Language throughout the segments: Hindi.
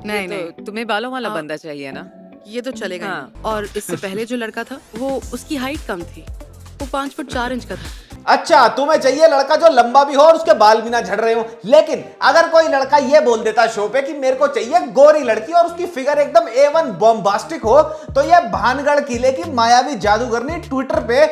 नहीं नहीं, तुम्हें बालों वाला बंदा चाहिए ना। ये तो चलेगा ही हाँ। नहीं। और इससे पहले जो लड़का था वो उसकी हाइट कम थी, वो 5 फुट 4 इंच का था। अच्छा, तुम्हें चाहिए लड़का जो लंबा भी हो और उसके बाल भी ना झड़ रहे हो। लेकिन अगर कोई लड़का ये बोल देता शो पे कि मेरे को चाहिए गोरी लड़की और उसकी फिगर एकदम A1 बॉम्बास्टिक हो, तो ये भानगढ़ किले की मायावी जादूगरनी ट्विटर पे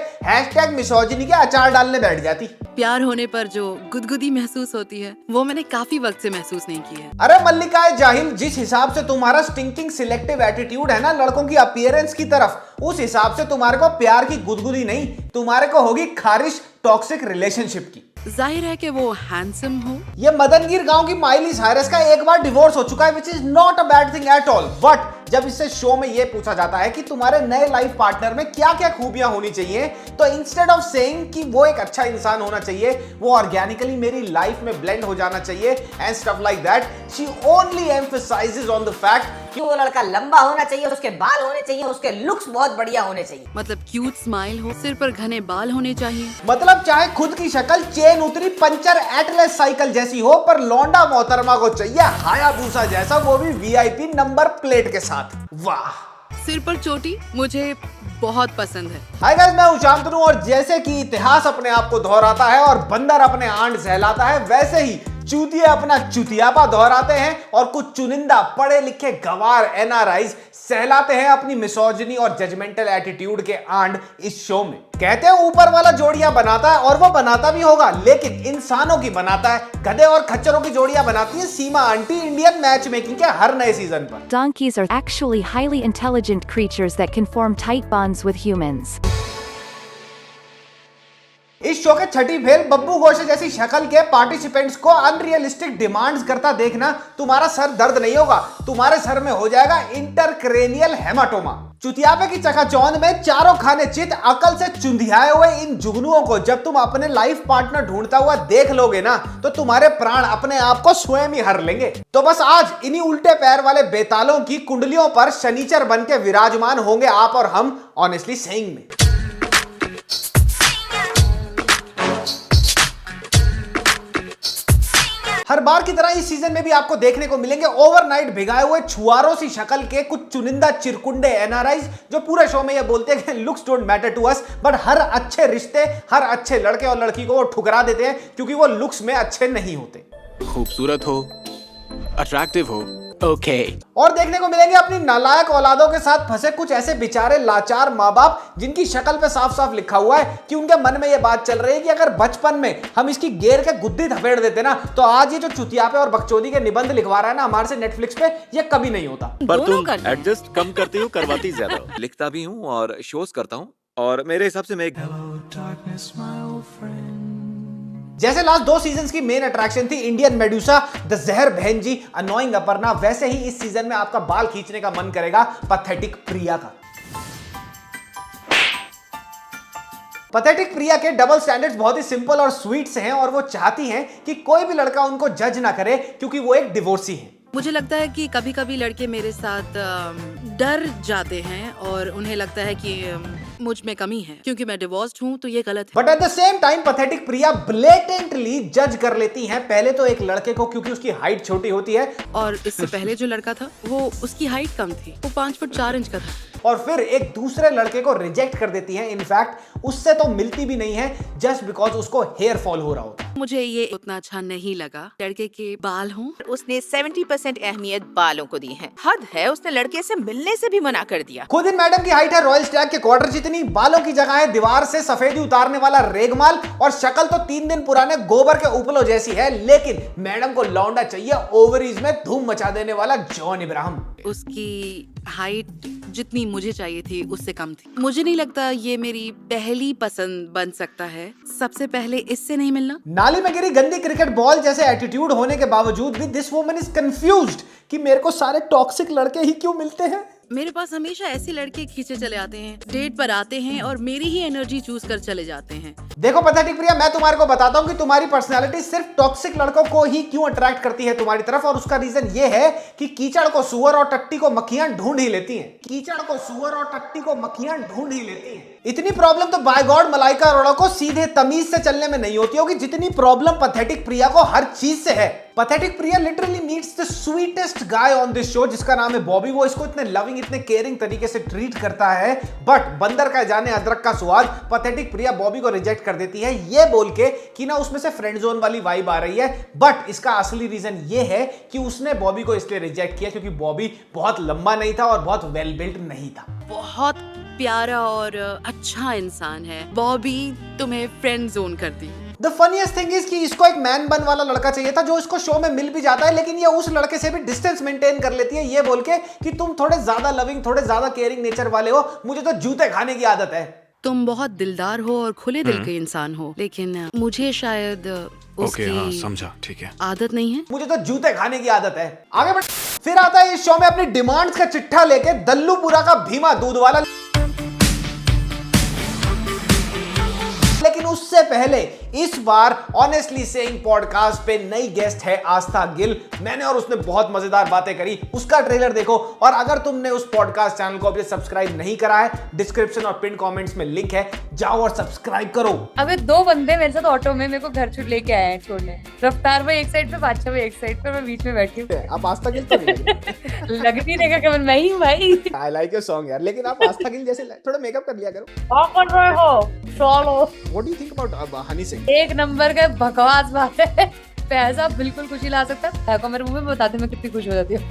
#मिसोजिनी के अचार डालने बैठ जाती। प्यार होने पर जो गुदगुदी महसूस होती है वो मैंने काफी वक्त से महसूस नहीं की है। अरे मल्लिकाए जाहिल, जिस हिसाब से तुम्हारा स्टिंकिंग सिलेक्टिव एटीट्यूड है ना लड़कों की अपीयरेंस की तरफ, उस हिसाब से तुम्हारे को प्यार की गुदगुदी नहीं, तुम्हारे को होगी खारिश टॉक्सिक रिलेशनशिप की। जाहिर है कि वो हैंडसम हो। ये मदनगीर गांव की माइली साइरस का एक बार डिवोर्स हो चुका है, which is not a bad thing at all. But जब इससे शो में ये पूछा जाता है कि तुम्हारे नए लाइफ पार्टनर में क्या क्या खूबियां होनी चाहिए, तो इंस्टेड ऑफ सेइंग कि वो एक अच्छा इंसान होना चाहिए, वो ऑर्गेनिकली मेरी लाइफ में ब्लेंड हो जाना चाहिए and stuff like that, she only emphasises on the fact कि वो लड़का लंबा होना चाहिए, उसके बाल होने चाहिए, उसके लुक्स बहुत बढ़िया होने चाहिए। मतलब क्यूट स्माइल हो, सिर पर घने बाल होने चाहिए। मतलब चाहे खुद की शक्ल चेन उतरी पंचर एटलस साइकिल जैसी हो, पर लौंडा मोहतरमा को चाहिए हायाबूसा जैसा, वो भी वीआईपी नंबर प्लेट के साथ। वाह। सिर पर चोटी मुझे बहुत पसंद है। हाय गाइस, मैं हूं शांतनु और जैसे कि इतिहास अपने आप को दोहराता है और बंदर अपने आंट सहलाता है, वैसे ही चूतिए अपना चुतियापा दोहराते हैं और कुछ चुनिंदा पढ़े लिखे गवार एनआरआईज सहलाते हैं अपनी मिसोजिनी और जजमेंटल एटीट्यूड के आंड इस शो में। कहते हैं ऊपर वाला जोड़ियां बनाता है और वो बनाता भी होगा, लेकिन इंसानों की बनाता है। गधे और खच्चरों की जोड़ियां बनाती है सीमा आंटी इंडियन मैच मेकिंग के हर नए सीजन पर। Donkeys are actually highly intelligent creatures that can form tight bonds with humans. इस शो के छठी फेल बब्बू गोशे जैसी शक्ल के पार्टिसिपेंट्स को अनरियलिस्टिक डिमांड्स करता देखना तुम्हारा सर दर्द नहीं होगा, तुम्हारे सर में हो जाएगा इंटरक्रेनियल हेमाटोमा। चुतियापे की चकाचौंध में चारों खाने चित अकल से चुंधियाए हुए इन जुगनुओं को जब तुम अपने लाइफ पार्टनर ढूंढता हुआ देख लोगे ना, तो तुम्हारे प्राण अपने आप को स्वयं ही हर लेंगे। तो बस आज इन्हीं उल्टे पैर वाले बेतालों की कुंडलियों पर शनिचर बन के विराजमान होंगे आप और हम, ऑनेस्टली सेइंग में। हर बार की तरह इस सीजन में भी आपको देखने को मिलेंगे ओवरनाइट भिगाए हुए छुआरों सी शक्ल के कुछ चुनिंदा चिरकुंडे एनआरआईज जो पूरे शो में ये बोलते हैं कि looks don't matter to us, but हर अच्छे रिश्ते, हर अच्छे लड़के और लड़की को वो ठुकरा देते हैं क्योंकि वो लुक्स में अच्छे नहीं होते। खूबसूरत हो, अट्रैक्टिव हो, ओके। और देखने को मिलेंगे अपनी नालायक औलादों के साथ फंसे कुछ ऐसे बेचारे लाचार माँ बाप जिनकी शक्ल पे साफ साफ लिखा हुआ है कि उनके मन में ये बात चल रही है कि अगर बचपन में हम इसकी गेर के गुद्दी थपेड़ देते ना, तो आज ये जो चुतियापे और बकचोदी के निबंध लिखवा रहा है ना हमारे से नेटफ्लिक्स पे, ये कभी नहीं होता। पर तुम एडजस्ट कम करती हो, करवाती ज्यादा हो। लिखता भी हूँ और शोज करता हूँ, और मेरे हिसाब से मैं एक जैसे लास्ट 2 सीजन्स की मेन अट्रैक्शन थी इंडियन मेडुसा, द जहर बहन जी, अनोइंग अपर्णा, वैसे ही इस सीजन में आपका बाल खींचने का मन करेगा पथेटिक प्रिया का। पथेटिक प्रिया के डबल स्टैंडर्ड्स बहुत ही सिंपल और स्वीट से हैं और वो चाहती हैं कि कोई भी लड़का उनको जज ना करे क्योंकि वो एक डिवोर्सी है। मुझे लगता है कि कभी कभी लड़के मेरे साथ डर जाते हैं और उन्हें लगता है कि मुझ में कमी है क्योंकि मैं डिवोर्स्ड हूँ, तो ये गलत है। But at the same time pathetic Priya blatantly जज कर लेती हैं पहले तो एक लड़के को क्योंकि उसकी हाइट छोटी होती है, और इससे पहले जो लड़का था वो उसकी हाइट कम थी, वो 5 फुट 4 इंच का था। और फिर एक दूसरे लड़के को रिजेक्ट कर देती हैं, इनफैक्ट उससे तो मिलती भी नहीं है जस्ट बिकॉज उसको हेयर फॉल हो रहा होता है। मुझे ये उतना अच्छा नहीं लगा लड़के के बाल हों। उसने 70% अहमियत बालों को दी है। हद है, उसने लड़के से मिलने से भी मना कर दिया। खुद इन मैडम की हाइट है रॉयल स्टैग के क्वार्टर जितनी, बालों की जगह है दीवार से सफेदी उतारने वाला रेगमाल, और शक्ल तो 3 दिन पुराने गोबर के उपलो जैसी है, लेकिन मैडम को लौंडा चाहिए ओवरीज में धूम मचा देने वाला जॉन इब्राहिम। उसकी हाइट जितनी मुझे चाहिए थी उससे कम थी। मुझे नहीं लगता ये मेरी पहली पसंद बन सकता है। सबसे पहले इससे नहीं मिलना। नाली में गिरी गंदी क्रिकेट बॉल जैसे एटीट्यूड होने के बावजूद भी दिस वुमन इज कंफ्यूज्ड कि मेरे को सारे टॉक्सिक लड़के ही क्यों मिलते हैं। मेरे पास हमेशा ऐसे लड़के खींचे चले आते हैं, डेट पर आते हैं और मेरी ही एनर्जी चूज कर चले जाते हैं। देखो पथेटिक प्रिया, मैं तुम्हारे को बताता हूँ कि तुम्हारी पर्सनालिटी सिर्फ टॉक्सिक लड़कों को ही क्यों अट्रैक्ट करती है तुम्हारी तरफ, और उसका रीजन ये है कि कीचड़ को सुअर और टट्टी को मक्खियां ढूंढ ही लेती हैं। कीचड़ को सुअर और टट्टी को मक्खियां ढूंढ ही लेती हैं। इतनी प्रॉब्लम तो बाय गॉड मलाइका अरोड़ा को सीधे तमीज से चलने में नहीं होती होगी जितनी प्रॉब्लम पथेटिक प्रिया को हर चीज से है। Pathetic Priya literally meets the sweetest guy on this show जिसका नाम है बॉबी। वो इसको इतने लविंग इतने केयरिंग तरीके से ट्रीट करता है, बट बंदर का जाने अदरक का स्वाद, पथेटिक प्रिया बॉबी को रिजेक्ट कर देती है ये बोल के कि ना उसमें से फ्रेंड जोन वाली वाइब आ रही है। बट इसका असली रीजन ये है कि उसने बॉबी को इसलिए रिजेक्ट किया क्योंकि बॉबी बहुत लंबा नहीं था और बहुत वेल बिल्ट नहीं था। बहुत प्यारा और अच्छा इंसान है, बॉबी तुम्हें फ्रेंड जोन कर दी। द फनीएस्ट थिंग इज कि इसको एक मैन बन वाला लड़का चाहिए था जो इसको शो में मिल भी जाता है, लेकिन ये उस लड़के से भी डिस्टेंस मेंटेन कर लेती है ये बोल के कि तुम थोड़े ज्यादा लविंग थोड़े ज्यादा केयरिंग नेचर वाले हो, मुझे तो जूते खाने की आदत है। तुम बहुत दिलदार हो और खुले दिल के इंसान हो, लेकिन मुझे शायद उसकी समझा, ठीक है। आदत नहीं है। मुझे तो जूते खाने की आदत है। आगे बढ़। फिर आता है इस शो में अपनी डिमांड्स का चिट्ठा लेके दल्लूपुरा का भीमा दूध वाला। लेकिन उससे पहले इस बार ऑनेस्टली सेइंग पॉडकास्ट पे नई गेस्ट है आस्था गिल। मैंने और उसने बहुत मजेदार बातें करी, उसका ट्रेलर देखो। और अगर तुमने उस पॉडकास्ट चैनल को अभी सब्सक्राइब नहीं करा है, डिस्क्रिप्शन और पिन कमेंट्स में लिंक है, जाओ और सब्सक्राइब करो। अबे 2 बंदे मेरे साथ ऑटो में मेरे को घर छुट लेके आए हैं छोड़ने। रफ्तार भाई एक साइड पे, बादशाह भाई एक साइड पे, मैं बीच में बैठी हूँ। आप आस्था गिल तो नहीं लगती नहीं का मैं ही भाई। आई लाइक योर सॉन्ग यार, लेकिन आप आस्था गिल जैसे थोड़ा मेकअप कर लिया करो। क्या कर रहे हो? चलो। What do you think about Honey Singh? एक नंबर का बकवास बात है। पैसा बिल्कुल खुशी ला सकता है को मेरे मुंह में बताते मैं कितनी खुश हो जाती हूँ।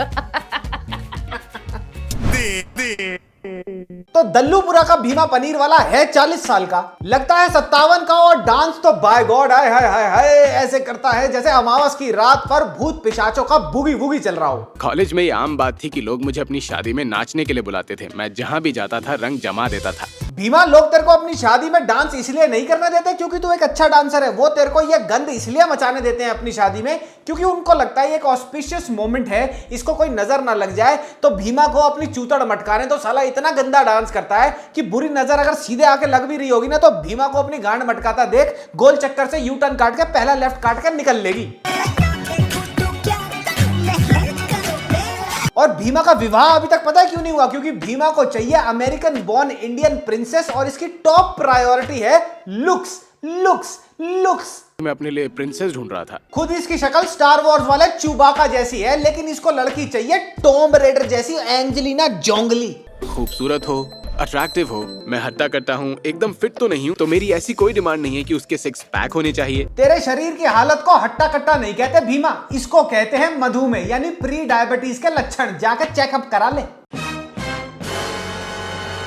तो दल्लूपुरा का भीमा पनीर वाला है 40 साल का, लगता है 57 का, और डांस तो बाय गॉड हाय हाय हाय हाय ऐसे करता है जैसे अमावस की रात पर भूत पिशाचों का बुगी वुगी चल रहा हो। कॉलेज में ये आम बात थी कि लोग मुझे अपनी शादी में नाचने के लिए बुलाते थे। मैं जहाँ भी जाता था रंग जमा देता था। भीमा, लोग तेरे को अपनी शादी में डांस इसलिए नहीं करने देते क्योंकि तू एक अच्छा डांसर है। वो तेरे को ये गंद इसलिए मचाने देते हैं अपनी शादी में क्योंकि उनको लगता है ये एक ऑस्पिशियस मोमेंट है, इसको कोई नजर ना लग जाए। तो भीमा को अपनी चूतड़ मटकाने तो साला इतना गंदा डांस करता है कि बुरी नजर अगर सीधे आके लग भी रही होगी ना तो भीमा को अपनी गांड मटकाता देख गोल चक्कर से यू टर्न काट के पहला लेफ्ट काट के निकल लेगी। और भीमा का विवाह अभी तक पता है क्यों नहीं हुआ? क्योंकि भीमा को चाहिए अमेरिकन बॉर्न इंडियन प्रिंसेस और इसकी टॉप प्रायोरिटी है लुक्स लुक्स लुक्स। मैं अपने लिए प्रिंसेस ढूंढ रहा था। खुद इसकी शक्ल स्टार वॉर्स वाले चुबाका जैसी है, लेकिन इसको लड़की चाहिए टॉम रेडर जैसी, एंजेलिना जोंगली। खूबसूरत हो, अट्रैक्टिव हो, मैं हट्टा कट्टा हूँ, एकदम फिट तो नहीं हूँ, तो मेरी ऐसी कोई डिमांड नहीं है कि उसके 6 पैक होने चाहिए। तेरे शरीर की हालत को हट्टा कट्टा नहीं कहते भीमा, इसको कहते हैं मधुमेह यानी प्री डायबिटीज के लक्षण। जाकर चेकअप करा ले।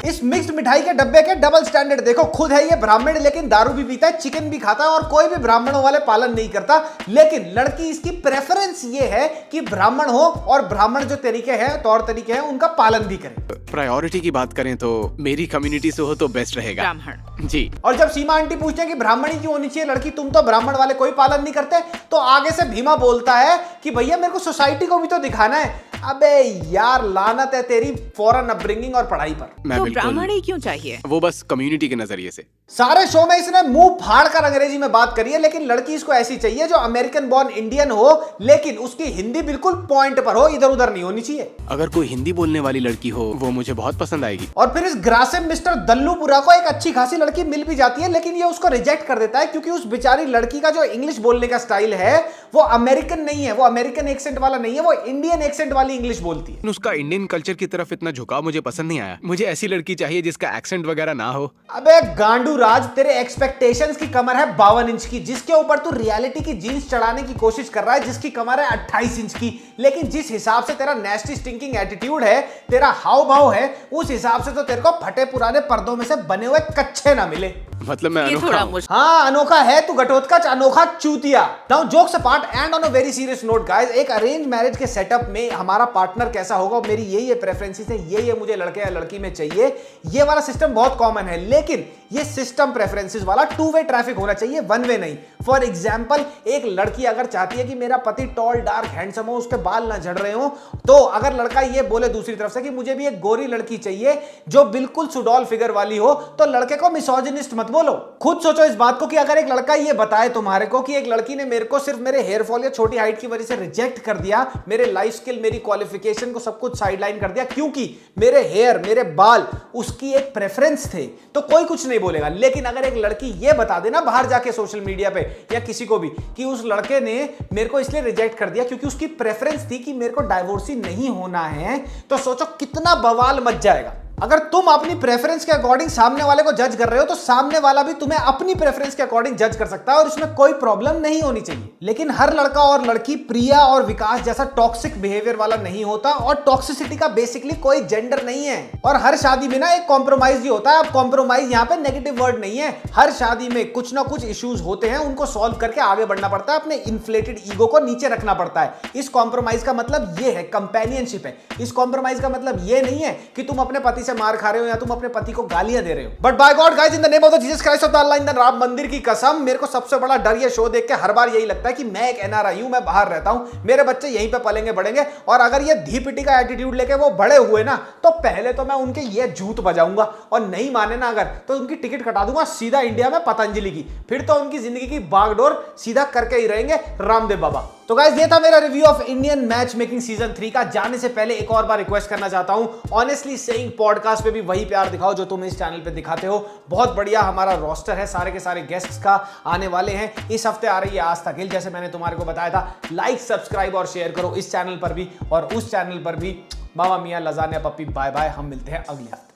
इस मिक्स्ड मिठाई के डब्बे के डबल स्टैंडर्ड देखो। खुद है ये ब्राह्मण लेकिन दारू भी पीता है, चिकन भी खाता है और कोई भी ब्राह्मणों वाले पालन नहीं करता। लेकिन लड़की इसकी प्रेफरेंस ये है कि ब्राह्मण हो और ब्राह्मण जो तरीके हैं तौर तरीके हैं उनका पालन भी करे। प्रायोरिटी की बात करें तो मेरी कम्युनिटी से हो तो बेस्ट रहेगा। ब्राह्मण जी। और जब सीमा आंटी पूछते हैं कि ब्राह्मणी क्यों होनी चाहिए लड़की, तुम तो ब्राह्मण वाले कोई पालन नहीं करते, तो आगे से भीमा बोलता है कि भैया मेरे को सोसाइटी को भी तो दिखाना है। अबे यार लानत है तेरी फॉरेन अपब्रिंगिंग और पढ़ाई पर। मैं तो बिल्कुल ब्राह्मण ही क्यों चाहिए? वो बस कम्युनिटी के नजरिए से। सारे शो में इसने मुंह फाड़ कर अंग्रेजी में बात करी है, लेकिन लड़की इसको ऐसी चाहिए जो अमेरिकन बॉर्न इंडियन हो लेकिन उसकी हिंदी बिल्कुल पॉइंट पर हो, इधर उधर नहीं होनी चाहिए। अगर कोई हिंदी बोलने वाली लड़की हो वो मुझे बहुत पसंद आएगी। और फिर इस ग्रासिम मिस्टर दल्लूपुरा को एक अच्छी खासी लड़की मिल भी जाती है, लेकिन ये उसको रिजेक्ट कर देता है क्योंकि उस बेचारी लड़की का जो इंग्लिश बोलने का स्टाइल है वो अमेरिकन नहीं है, वो अमेरिकन एक्सेंट वाला नहीं है, वो इंडियन एक्सेंट वाली इंग्लिश बोलती है। उसका इंडियन कल्चर की तरफ इतना झुकाव मुझे पसंद नहीं आया। मुझे ऐसी लड़की चाहिए जिसका एक्सेंट वगैरह ना हो। अबे गांडू राज, तेरे एक्सपेक्टेशंस की कमर है 52 इंच की, जिसके ऊपर तू रियलिटी की जीन्स चढ़ाने की कोशिश कर रहा है जिसकी कमर है 28 इंच की। लेकिन जिस हिसाब से तेरा नेस्टी स्टिंकिंग एटीट्यूड है, तेरा हाव भाव है, उस हिसाब से तो तेरे को फटे पुराने पर्दों में से बने हुए कच्चे ना मिले। मतलब मैं ये अनोखा थोड़ा हूं। मुश्किल। हाँ अनोखा है तू, घटोत्कच अनोखा चूतिया। Now jokes apart and on a very serious note guys, एक अरेंज मैरिज के सेटअप में हमारा पार्टनर कैसा होगा, मेरी ये प्रेफरेंसेस है, ये मुझे लड़के या लड़की में चाहिए, ये वाला सिस्टम बहुत कॉमन है। लेकिन ये सिस्टम प्रेफरेंसेस वाला 2 वे ट्रैफिक होना चाहिए, 1 वे नहीं। फॉर एग्जांपल एक लड़की अगर चाहती है कि मेरा पति टॉल डार्क हैंडसम हो, उसके बाल ना झड़ रहे हो, तो अगर लड़का ये बोले दूसरी तरफ से कि मुझे भी एक गोरी लड़की चाहिए जो बिल्कुल सुडॉल फिगर वाली हो, तो लड़के को मिसोजिनिस्ट मत मत बोलो। खुद सोचो इस बात को कि अगर एक लड़का ये बताए तुम्हारे को कि एक लड़की ने मेरे को सिर्फ मेरे हेयर फॉल या छोटी हाइट की वजह से रिजेक्ट कर दिया, मेरे लाइफ स्किल, मेरी क्वालिफिकेशन को सब कुछ साइडलाइन कर दिया क्योंकि मेरे हेयर, मेरे बाल उसकी एक प्रेफरेंस थे, तो कोई कुछ नहीं बोलेगा। लेकिन अगर एक लड़की ये बता देना बाहर जाके सोशल मीडिया पे या किसी को भी कि उस लड़के ने मेरे को इसलिए रिजेक्ट कर दिया क्योंकि उसकी प्रेफरेंस थी कि मेरे को डाइवोर्सी नहीं होना है, तो सोचो कितना बवाल मच जाएगा। अगर तुम अपनी प्रेफरेंस के अकॉर्डिंग सामने वाले को जज कर रहे हो तो सामने वाला भी तुम्हें अपनी प्रेफरेंस के अकॉर्डिंग जज कर सकता है और इसमें कोई प्रॉब्लम नहीं होनी चाहिए। लेकिन हर लड़का और लड़की प्रिया और विकास जैसा टॉक्सिक बिहेवियर वाला नहीं होता और टॉक्सिसिटी का बेसिकली कोई जेंडर नहीं है। और हर शादी में ना एक कॉम्प्रोमाइज ही होता है। अब कॉम्प्रोमाइज यहाँ पे नेगेटिव वर्ड नहीं है। हर शादी में कुछ ना कुछ इश्यूज होते हैं, उनको सॉल्व करके आगे बढ़ना पड़ता है, अपने इन्फ्लेटेड ईगो को नीचे रखना पड़ता है। इस कॉम्प्रोमाइज का मतलब ये है, कंपेनियनशिप है। इस कॉम्प्रोमाइज का मतलब ये नहीं है कि तुम अपने पति से मार खा रहे हो या तुम अपने पति को गालियां दे रहे हो। But by God guys, in the name of the Jesus Christ of the Allah, in the Ram मंदिर की कसम, मेरे को सबसे बड़ा डर ये शो देख के हर बार यही लगता है कि मैं एक एनआरआई हूं, मैं बाहर रहता हूं, मेरे बच्चे यहीं पे पलेंगे बढ़ेंगे, और अगर ये धी पिटी का एटीट्यूड लेके वो बड़े हुए ना तो पहले तो मैं उनके ये जूत बजाऊंगा और नहीं माने ना अगर तो उनकी टिकट कटा दूंगा सीधा इंडिया में पतंजलि की। फिर तो उनकी जिंदगी की बागडोर सीधा करके ही रहेंगे रामदेव बाबा। तो गाइस, ये था मेरा review of Indian match making season 3 का। जाने से पहले एक और बार रिक्वेस्ट करना चाहता हूं, ऑनेस्टली सेइंग पॉडकास्ट पे भी वही प्यार दिखाओ जो तुम इस चैनल पे दिखाते हो। बहुत बढ़िया हमारा रोस्टर है, सारे के सारे गेस्ट्स का आने वाले हैं। इस हफ्ते आ रही है आस्था गिल, जैसे मैंने तुम्हारे को बताया था। लाइक, सब्सक्राइब और शेयर करो इस चैनल पर भी और उस चैनल पर भी। मामा मियां, लजानिया पप्पी, बाय बाय। हम मिलते हैं अगले हफ्ते।